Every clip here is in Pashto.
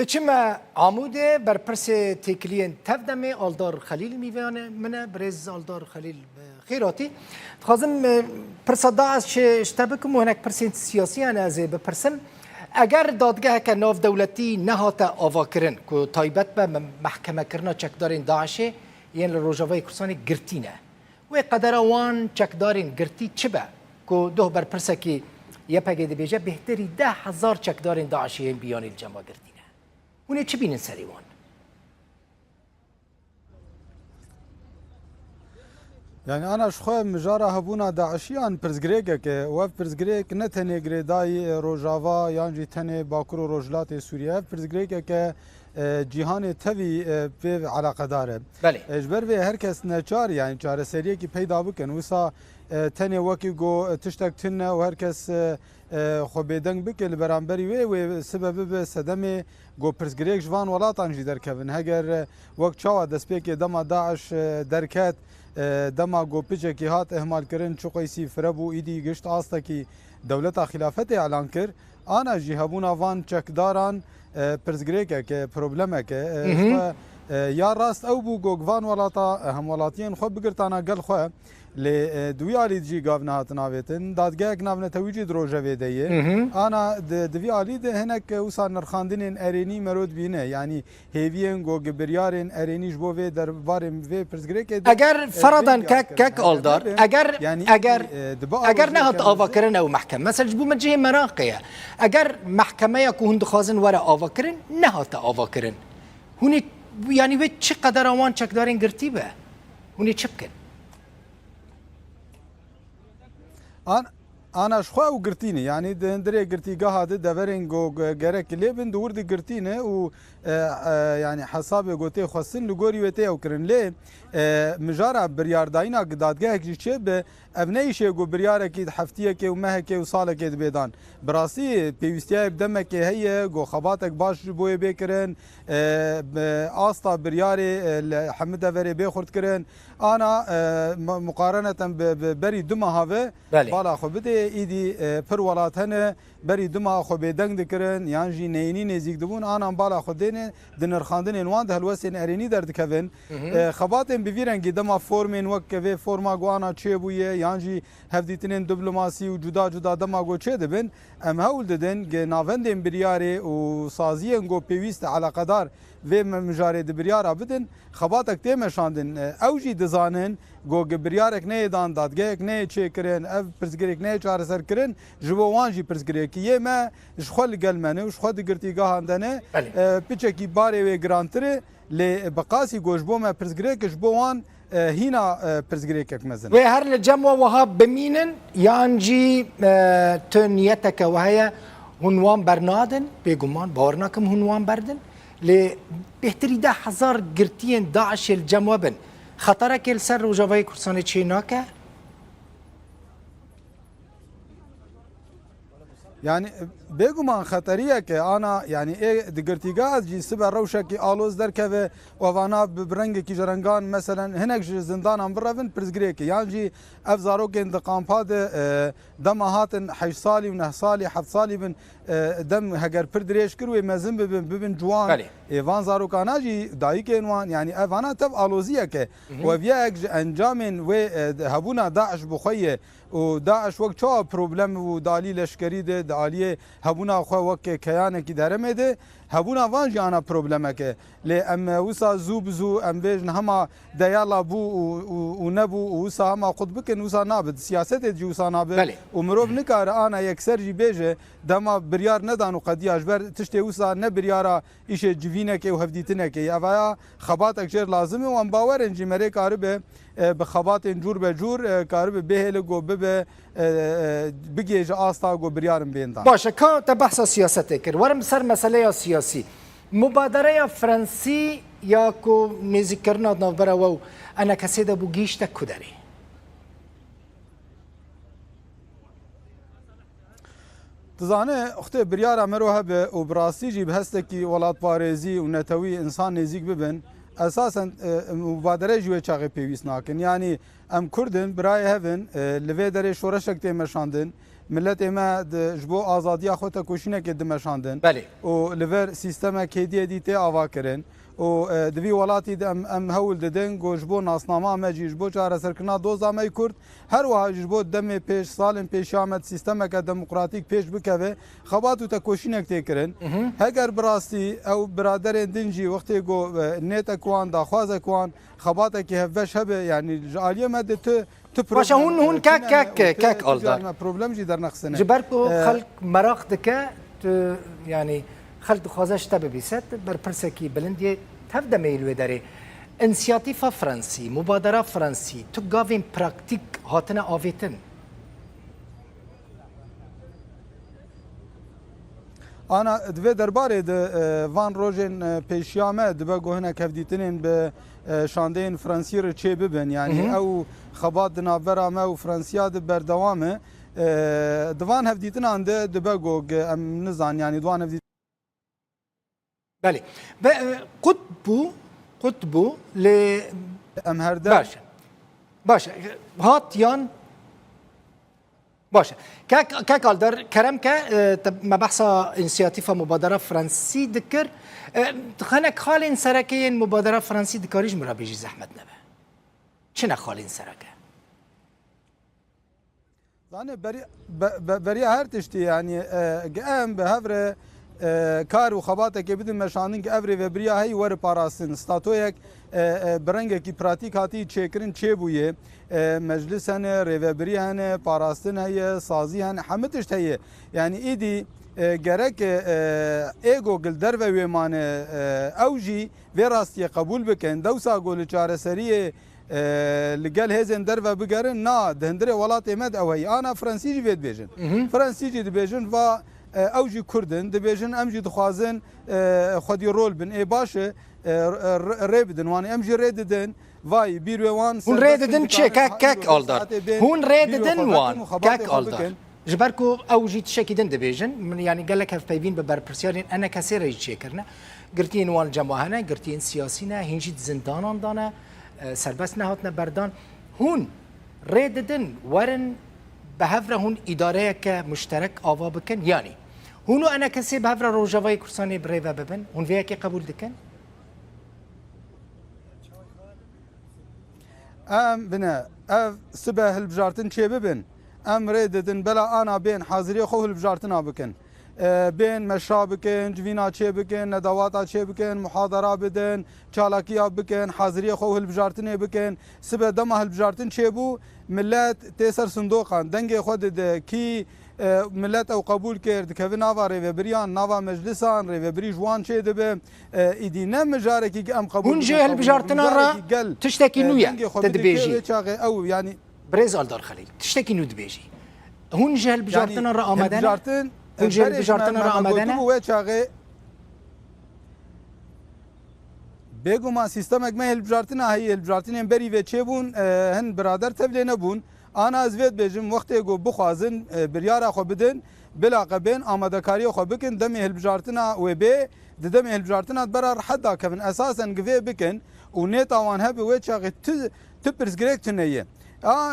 بچما عموده بر پرس تکلین تفدمه آلدار خلیل میوانه منه برز آلدار خلیل خیراتی خازم پرس داعش اشتبکم و هنک پرس سیاسی انا از بپرسم اگر دادگاه که ناف دولتی نهات آوا کرن که تایبت به محکمه کرنا چکدارین داعشه یعنی روجاوی کورسانی گرتینه و قدر وان چکدارین گرتی چه به که دو بر پرس که یه پگه بیجه بهتری 10,000 چکدارین داعشی بیان الجمع گرتینه اونه چه بینن سری وان؟ يعني أنا شخوي مجارة هبونا داعشيان برزغريكا كي وف برزغريك نتني غريداي روجافا يانجي تني باكرو روجلات سوريا برزغريكا كي جيهان تبي في علاقة داره بله اجبر في هركس نچار يعني چار سريه كي پیدا بكن وسا تني وكي جو تشتك تنا وهركس خو بيدنگ بكل برانبري و سبب به صدمه جو برزغريك جوان ولاتان جي دركبن هگر وقت چاوا دسپيك دما داعش دركات دما گوپچه کی هات اهمال کرن چوقیسی فربو ایدی گشت آستا کی دولت خلافت اعلان کر آنا جی هبونا وان چکداران پرزگریکه که پروبلمه که یا راست او بو گوگوان ولاتا هم ولاتین خو بگرتانا گل خو ل دوی علی جی گاونا هاتناویتن دادگاه ناونه توجی دروجه ویدیه انا دوی علی ده هنک وسا نرخاندنین ارینی مرود بینه یعنی هیوین گوگ بریارین ارینیش بو و در بارم و پرزگریک اگر فرضاً کک آلدار اگر نهات آوا کرن او محکمه مثلا جبو من جه مراقیه اگر محکمه یا که هند خازن ورا آوا کرن نهات آوا کرن هونی یعنی و چه قدر آوان چکدارین گرتی به هونی چه بکن أنا شخوا وقرتيني يعني دندري قرتي قاعد دبرين جو جرك ليبن دور دي قرتينه و يعني حسابي قوتي خاصين لجوري وتي أو كرن ليه مجارة بريار داينا قدادجاه كيشة بأبناء شيء جو بريار أكيد حفتية كي ومه كي وصالة كي دبيدان براسي بيوستيا بدمك هي جو خباتك باش بوي بكرن أسطا برياري حمد فري بيخورد كرن أنا مقارنة ببري دمها هذا بالا خو بده ایدی پر ولات هنه بری دما خو بدنگ دکرن یانجی نینی نزیک دبون آن بالا خو دین دنرخاندن انوان ده الوسن ارینی درد کفن خباتن بویرنگی دما فرمن وک فرما گوانا چه بویه یانجی هفدیتنن دیپلماسی و جدا جدا دما گو چه دبن ام هول ددن گ ناوندن بریاره و سازیان گو پیوست علاقه دار و مجارد بریاره بدن خباتک تمشاندن اوجی دزانن گو بریارک نه دان دادگاهک نه چه کرن اف پرزگریک نه چار سر کرن جبو وانجی پرزگریک یه ما شخول گلمنه و شخود گرتیگاه اندنه پیچکی باره و گرانتره ل بقاسی گوشبو ما پرزگریک جبو وان هنا پرزگریک مزن و هر الجمع وهاب بمینن یانجی تنیتک وهي هنوان برنادن بيقومان باورناكم هنوان بردن ل بهتري 10,000 قرتين داعش الجمع بن خطرك السر وجواي كورساني تشيناكا يعني بيجومان خطريه كي انا يعني ايه دقرتيقات جي سبع روشه كي الوز دركبه وفانا برنج كي جرنجان مثلا هناك زندان ام برفن برزغريكي يعني جي افزاروك انتقام فاد دم هاتن 8 صالي و 9 صالي 7 صالي بن دم هجر بردريش كروي مازن ببن جوان ايفان زاروك انا جي دايك انوان يعني افانا تب الوزيه كي وفياك انجام و هبونا داعش بخيه وداعش وقت شو بروبلم ودالي لشكري ده داليه هبونا خو وك كيانه کی درمه ده هبونا وان جانا پروبلمه ل ام وسا زوبزو ام بيجن هما ديالا بو ونبو وسا هما خود بكن وسا نابد سياسه دي وسا نابد ومروب نكار انا يكسر جي بيجه دما بريار ندانو قدياش بر تشتي وسا نه بريارا ايش جوينه كي وهفديتنه كي افا خباتك جير لازم وان باور انجي مري كاربه بخبات جور بجور كارب بهل جو بب بيجي استا جو بريارم بيندا باشه که بحث سیاست کرد ورم سر مسئله سیاسی مبادره فرانسی یا کو نزی کرنا نوبره و انا کسی ده بو گیشت کدری تزانه اخته بريار امروها به وبراسي جي بهستكي ولات باريزي ونتوي انسان نزيك ببن اساسا مبادره جوی چاغ پیویست ناکن یعنی ام کردن برای هفن لوی دره شورشک تیمشاندن ملت اما جبو آزادی خود کوشینه که دمشاندن بله و لور سیستم کیدی دیته آوا کرن و دوی ولاتی ام هول ددن گوجبو ناسنامه مجی جبو چاره سرکنا دوزا می کرد هر وها جبو دم پیش سالم پیش آمد سیستم که دموکراتیک پیش بکوه خباتو تا کوشینک تکرن هگر براستی او برادر دنجی وقتی گو نیت کوان داخواز کوان خباته که هفش هبه یعنی جالیه مده تو باشه هون کک آلدار پروبلم جی در نقصنه جبرکو خلق مراق دکه يعني خلق خوازش تبه بيست برپرسكي بلندي تبدا ميلو داري انسياتيفا فرنسي مبادره فرنسي تو غافين براكتيك هاتنا اوفيتن انا دوی درباره وان روژن پیشیامه دبا گوهنه کفدیتنین به شاندین فرانسی رو چه ببین یعنی او خبات نابرا ما و فرانسیا د بردوامه دوان هفدیتن انده دبا گوگ ام نزان یعنی دوان هفدیتن بله قطبو ل ام هرده باشه هات یان باشه كاك الدر كرم ما بحثا انسياتيفا مبادره فرنسي ذكر خلينا خالين سركين مبادره فرنسي ذكريج مرا بيجي زحمت نبه شنو خالين سركه يعني بري هر تشتي يعني قام بهفره کار و خباته که بدون مشانین که اوری و بریا هی ور پاراستن ستاتویک برنگه کی پراتیک هاتی چکرین چه بویه مجلس هنه ریوبری هنه پاراستن هی سازی هنه همه تشت هی یعنی ایدی گرک ایگو گل در و ویمان اوجی و راستی قبول بکن دوسا گل چاره سریه لقال هزن در و بگرن نا دهندره ولات امد اوهی آنا فرانسیجی بید بیجن فرانسیجی دی بیجن و اوجی کردن دبیجن امجی دخوازن خودی رول بن ای باشه ریبدن وانی امجی ریددن وای بیروان هون ریددن چه کک آلدار هون ریددن وان کک آلدار جبركو اوجي تشكيدن دبيجن من يعني قال لك هفبيبين ببربرسيارين انا كثير يجي كرنا قرتين وان جماهنا قرتين سياسينا هنجي زندان دانا سربسنا هاتنا بردان هون ریددن ورن بهفره هون اداره که مشترک آوا بکن یعنی هونو انا کسی بهفره روجاوای کرسانی بریوه ببن هون ویا که قبول دکن ام بنا اف سبه هلبجارتن چه ببن ام ریددن بلا انا بین حاضری خو هلبجارتن بکن بین مشا بکن جوینا چه بکن ندواتا چه بکن محاضره بدن چالاکیا بکن حاضری خو هلبجارتن بکن سبه دم هلبجارتن چه بو ملت تیسر صندوقان دنگ خود کی ملت او قبول کرد که ناوا ریوبریان ناوا مجلسان ریوبری جوان چه دبه ایدی نه مجاره کی ام قبول هون جهل بجارتنا را تشتكي نويا تدبيجي او يعني بريز الدار خليل تشتكي نو دبيجي هون جهل بجارتنا را آمدنا هون جهل بجارتنا را آمدنا بگو ما سیستمک ما هلبجارتنا هی هلبجارتنا بری و چه بون هن برادر تبلی نبون آن از وید بجم وقتی گو بخوازن بریار خو بدن بلا قبین آماده کاری خو بکن دم هلبجارتنا و به دم هلبجارتنا برار حدا کفن اساسا گوی بکن و نیت آوان هبی و چاقی تپرس گریک تنیه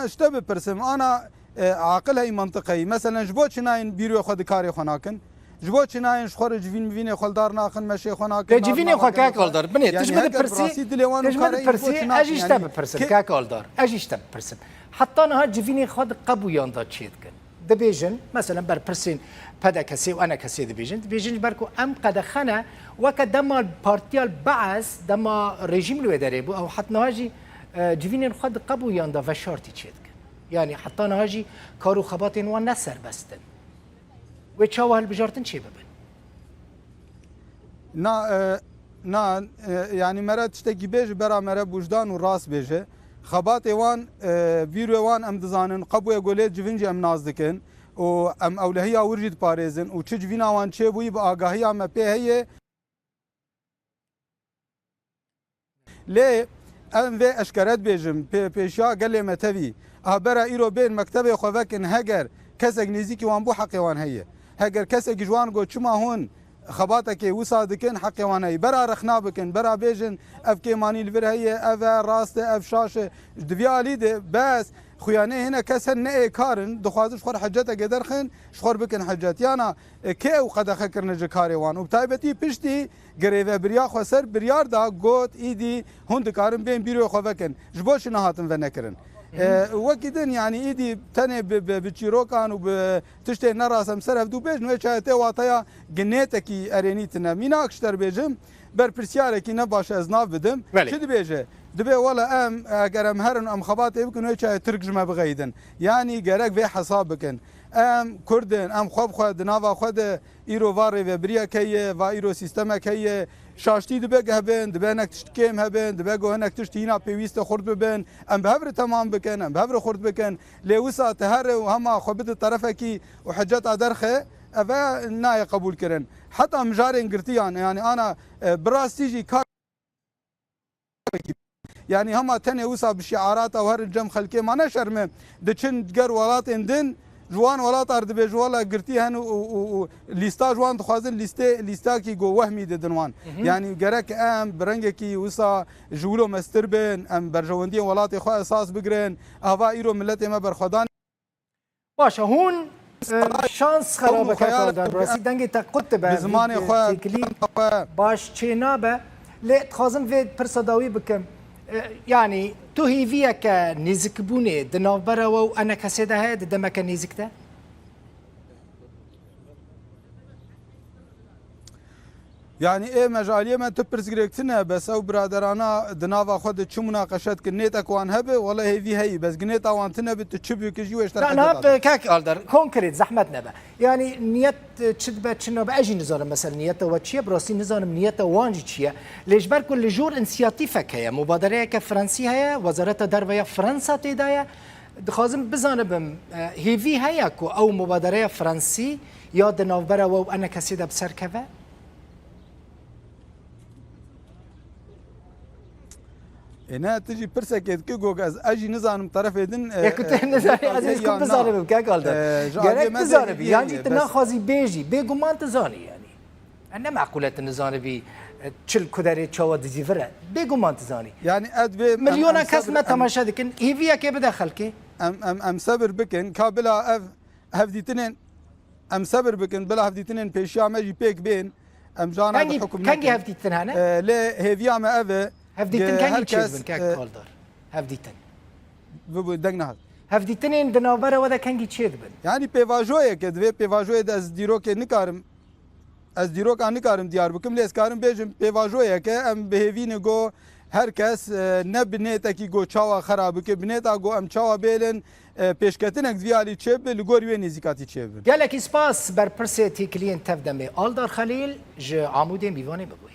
اشتبه پرسم آنا عاقل هی منطقی مثلا جبو چناین بیرو خود کاری خو ناکن جبو چناین شخور جوین میوینه خالدار ناخن مشه خو ناکن جوینه خو کاک آلدار بنی تجمد پرسی تجمد پرسی اجیش تب پرسم کاک آلدار اجیش تب پرسم حتی نه جوینه خود قبویان داد چید کن دبیجن مثلا بر پرسین پدا کسی و انا کسی دبیجن برکو ام قد خنا وک دما پارتیال بعث دما رژیم لو اداره بو او حتی نه جوینه خود قبویان داد و شرطی چید کن یعنی حتی نه کارو خباتین و نسر بستن و چاو هلبجارتن چی ببن؟ نه يعني مرات تشتكي بيج برا مرا بوجدان وراس بيجه خبات ايوان فيرو ايوان ام دزانن قبو يقوليت جفنجي ام نازدكن و ام اولهيا ورجد باريزن و تشج فينا وان چه بوي باغاهيا ما بي هي ليه ام في اشكرت بيجم بيشا قال لي متوي برا ايرو بين مكتبه خوفكن هجر كسك نزيكي وان بو حقي وان هي هجر كسك جوان گو چما هون خباتك وسا دكن حق واني برا رخنا بكن برا بيجن اف كيماني الفر هي اف راست اف شاشه دفيا ليد بس خويانه هنا كسر نه كارن دخوازش خور حجته قدرخن شخور بكن حجت يانا كي وقد خكرنا جكاري وان وبتايبتي بشتي غريفه بريا خسر بريار دا غوت ايدي هند كارن بين بيرو خوفكن جبوش نهاتن فنكرن وكدن يعني ايدي تاني بتشيروكان وبتشتي نراسم سرف دو بيج نو چاته واتايا جنيتكي ارينيتنا مينا اكشتر بيجم بر برسياركي نباش ازناف بدم شد بيجه دبي ولا ام اگرم هرن ام خبات يمكن وچا ترجمه بغيدن يعني گرك في حسابكن ام كردن ام خوب خود ناوا خود ايرو واري و بريا كي و ايرو سيستم كي شاشتي دبي هبن دبي نك تشكيم هبن دبي جو هنك تشتينا بيويست خرد ببن ام بهبر تمام بكن ام بهبر خرد بكن لوسا تهر وهما خبت طرفكي وحجات ادرخه افا ناي قبول كرن حتى مجارين قرتيان يعني انا براستيجي كار يعني هما تاني وسا بشعارات او هر الجم خلكي ما نشرمه دچن دگر ولات اندن جوان ولات ارد به جوالا قرتي هن و ليستا جوان تخوازن ليستا كي جو وهمي ددنوان يعني گرك ام برنگكي وسا جولو مستربن ام برجوندين ولات خو اساس بگرن اوا ايرو ملت ما برخدان باشه هون شانس خرابه کردن راسی دنگ تا قطبه بزمان خو باش چنابه لتخازم في برصداوي بكم يعني تو هي فيها كنيزك بوني دنافبرا وانا كسيده هاد دمك نيزكته يعني ايه مجاليه ما تبرز جريكتنا بس او برادرانا دنافا خد تشو مناقشات كنيتك وان هبه والله هي بس جنيتا وانتنا بتشبيو كجي واش لا انا كاك الدر كونكريت زحمتنا بقى يعني نيت تشدبه تشنو باجي نظام مثلا نيته واتشي براسي نظام نيته وانجي تشيا ليش بر كل جور انسياتيفك هي مبادره كفرنسي هي وزاره الدربيه فرنسا تدايا دخازم بزانبم هي في هياكو او مبادره فرنسي يا دنافبرا وانا كسيده بسركبه هنا تجي برسكت كيغو از اجي نظام طرف يدن كنت نظامي عزيز كنت بزانب كاك قالدر جارك بزانب يعني تناخذي بيجي بيغمان تزاني يعني انا معقوله النظام تشل كدري تشوا ديفرا بيغمان تزاني يعني اد مليون كسمه تماشا دكن هي فيها كيف بدخلك ام صبر بكن كابلا اف هفديتنين ام صبر بكن بلا هفديتنين بيشا ماجي بيك بين ام جانا بحكم كان هفديتن هنا لا هي ما اف هفديتن كان يتشيز كاك قالدر هفديتن بو دغنا هفديتن دناوبرا ودا كان يتشيز بن يعني بيفاجويه كدوي بيفاجويه از ديروك نكارم از ديروك نكارم ديار بكم ليس كارم بيجم بيفاجويه ك ام بهيفين جو هركس نبنيتكي جو چاوا خراب ك بنيتا جو ام چاوا بيلن پیشکتنک دیالی چب لگوری و نزیکاتی چب گلک اسپاس بر پرسه تیکلین تفدمه آلدار خلیل ج عمود میوانه بگوی